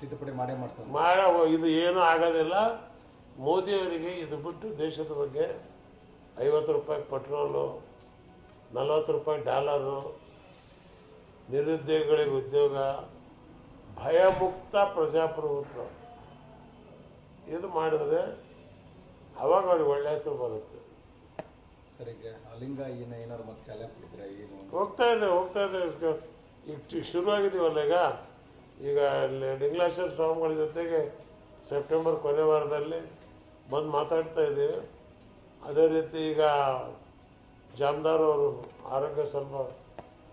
ತಿದ್ದುಪಡಿ ಮಾಡೇ ಮಾಡ್ತಾರೆ. ಇದು ಏನೂ ಆಗೋದಿಲ್ಲ. ಮೋದಿಯವರಿಗೆ ಇದು ಬಿಟ್ಟು ದೇಶದ ಬಗ್ಗೆ 50 ರೂಪಾಯಿ ಪೆಟ್ರೋಲು, 40 ರೂಪಾಯಿ ಡಾಲರು, ನಿರುದ್ಯೋಗಿಗಳಿಗೆ ಉದ್ಯೋಗ, ಭಯಮುಕ್ತ ಪ್ರಜಾಪ್ರಭುತ್ವ ಇದು ಮಾಡಿದ್ರೆ ಅವಾಗ ಅವ್ರಿಗೆ ಒಳ್ಳೆ ಹೆಸರು ಬರುತ್ತೆ. ಸರ್, ಈಗ ಅಲಿಂಗ ಏನಾದ್ರು ಮತ್ತೆ ಚಾಲನೆ ಕೊಟ್ಟಿದ್ರೆ ಏನು ಹೋಗ್ತಾ ಇದೆ ಈಗ ಶುರುವಾಗಿದ್ದೀವಲ್ಲ. ಈಗ ಲಿಂಗಲಾಶ್ವರ ಸ್ವಾಮಿಗಳ ಜೊತೆಗೆ ಸೆಪ್ಟೆಂಬರ್ ಕೊನೆ ವಾರದಲ್ಲಿ ಬಂದು ಮಾತಾಡ್ತಾ ಇದ್ದೀವಿ. ಅದೇ ರೀತಿ ಈಗ ಜಾಮದಾರ್ ಅವರು ಆರೋಗ್ಯ ಸ್ವಲ್ಪ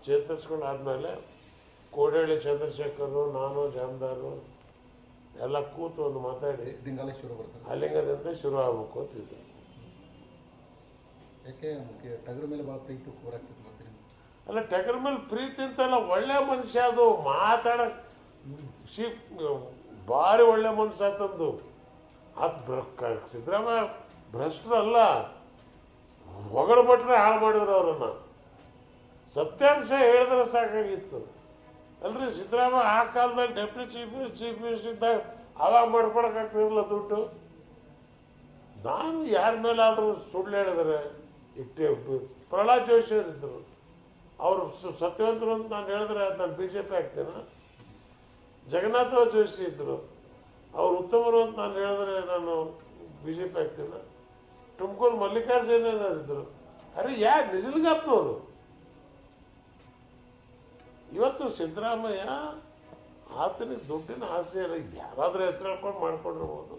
ಚೇತರಿಸ್ಕೊಂಡು ಆದಮೇಲೆ ಕೋಡಳ್ಳಿ ಚಂದ್ರಶೇಖರ್, ನಾನು, ಜಾಮದಾರು ಎಲ್ಲ ಕೂತು ಒಂದು ಮಾತಾಡಿ ಅಲ್ಲಿಂಗದಿಂದ ಶುರು ಆಗ್ಬೇಕು ಅಂತಿದ್ರು. ಯಾಕೆ ಟಗರ ಮೇಲೆ ಭಾಳ ಪ್ರೀತಿ ಕೂರಾಗ್ತಿತ್ತು ಮತ್ತೆ ಅಲ್ಲ, ಟಗರ್ ಮೇಲೆ ಪ್ರೀತಿ ಅಂತಲ್ಲ, ಒಳ್ಳೆ ಮನುಷ್ಯ. ಅದು ಮಾತಾಡಕ್ ಭಾರಿ ಒಳ್ಳೆ ಮನುಷ್ಯ ತಂದು ಅದು ಸಿದ್ದರಾಮಯ್ಯ ಭ್ರಷ್ಟರಲ್ಲ, ಹೊಗಳಬಿಟ್ರೆ ಹಾಳು ಮಾಡಿದ್ರು ಅವರನ್ನ. ಸತ್ಯಾಂಶ ಹೇಳಿದ್ರೆ ಸಾಕಾಗಿತ್ತು ಅಲ್ರಿ. ಸಿದ್ದರಾಮಯ್ಯ ಆ ಕಾಲದಲ್ಲಿ ಡೆಪ್ಯೂಟಿ ಚೀಫ್ ಮಿನಿಸ್ಟರ್ ಇದ್ದಾಗ ಅವಾಗ ಮಾಡ್ಕೊಳಕ್ಕಾಗ್ತಿರಲಿಲ್ಲ ದುಡ್ಡು. ನಾನು ಯಾರ ಮೇಲಾದರೂ ಸುಳ್ಳು ಹೇಳಿದ್ರೆ ಪ್ರಹ್ಲಾದ್ ಜೋಶಿ ಅವರಿದ್ದರು, ಅವರು ಸತ್ಯವಂತರು ಅಂತ ನಾನು ಹೇಳಿದ್ರೆ ನಾನು BJP ಆಗ್ತೇನೆ. ಜಗನ್ನಾಥರಾವ್ ಜೋಶಿ ಇದ್ದರು, ಅವ್ರು ಉತ್ತಮರು ಅಂತ ನಾನು ಹೇಳಿದ್ರೆ ನಾನು BJP ಆಗ್ತೇನೆ. ತುಮಕೂರು ಮಲ್ಲಿಕಾರ್ಜುನರಿದ್ದರು. ಅರೆ ಯಾರು ನಿಜಲಿಂಗಪ್ಪನವರು. ಇವತ್ತು ಸಿದ್ದರಾಮಯ್ಯ ಆತನಿಗೆ ದುಡ್ಡಿನ ಆಸೆ ಇಲ್ಲ, ಯಾರಾದರೂ ಹೆಸರು ಹೇಳ್ಕೊಂಡು ಮಾಡ್ಕೊಂಡಿರ್ಬೋದು.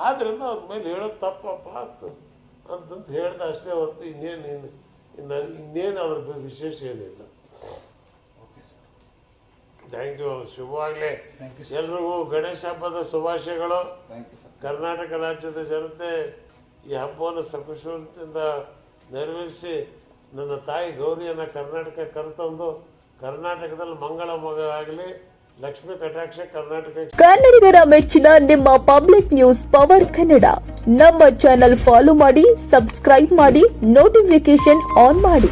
ಆದ್ದರಿಂದ ಅವ್ರ ಮೇಲೆ ಹೇಳೋದು ತಪ್ಪಪ್ಪ ಅಂತಂತ ಹೇಳ್ದೆ ಅಷ್ಟೇ ಹೊರತು ಇನ್ನೇನು ಅದ್ರ ವಿಶೇಷ ಏನಿಲ್ಲ. Thank you. ಶುಭವಾಗಲಿ ಎಲ್ರಿಗೂ. ಗಣೇಶ ಹಬ್ಬದ ಶುಭಾಶಯಗಳು. ಕರ್ನಾಟಕ ರಾಜ್ಯದ ಜನತೆ ಈ ಹಬ್ಬವನ್ನು ಸಕುಶೂಲತೆಯಿಂದ ನೆರವೇರಿಸಿ ನನ್ನ ತಾಯಿ ಗೌರಿಯನ್ನು ಕರ್ನಾಟಕ ಕರೆತಂದು ಕರ್ನಾಟಕದಲ್ಲಿ ಮಂಗಳಮಯವಾಗಲಿ. ಲಕ್ಷ್ಮೀ ಕಟಾಕ್ಷ ಕರ್ನಾಟಕ. ಕನ್ನಡಿಗರ ಮೆಚ್ಚಿನ ನಿಮ್ಮ ಪಬ್ಲಿಕ್ ನ್ಯೂಸ್ ಪವರ್ ಕನ್ನಡ. ನಮ್ಮ ಚಾನೆಲ್ ಫಾಲೋ ಮಾಡಿ, ಸಬ್ಸ್ಕ್ರೈಬ್ ಮಾಡಿ, ನೋಟಿಫಿಕೇಶನ್ ಆನ್ ಮಾಡಿ.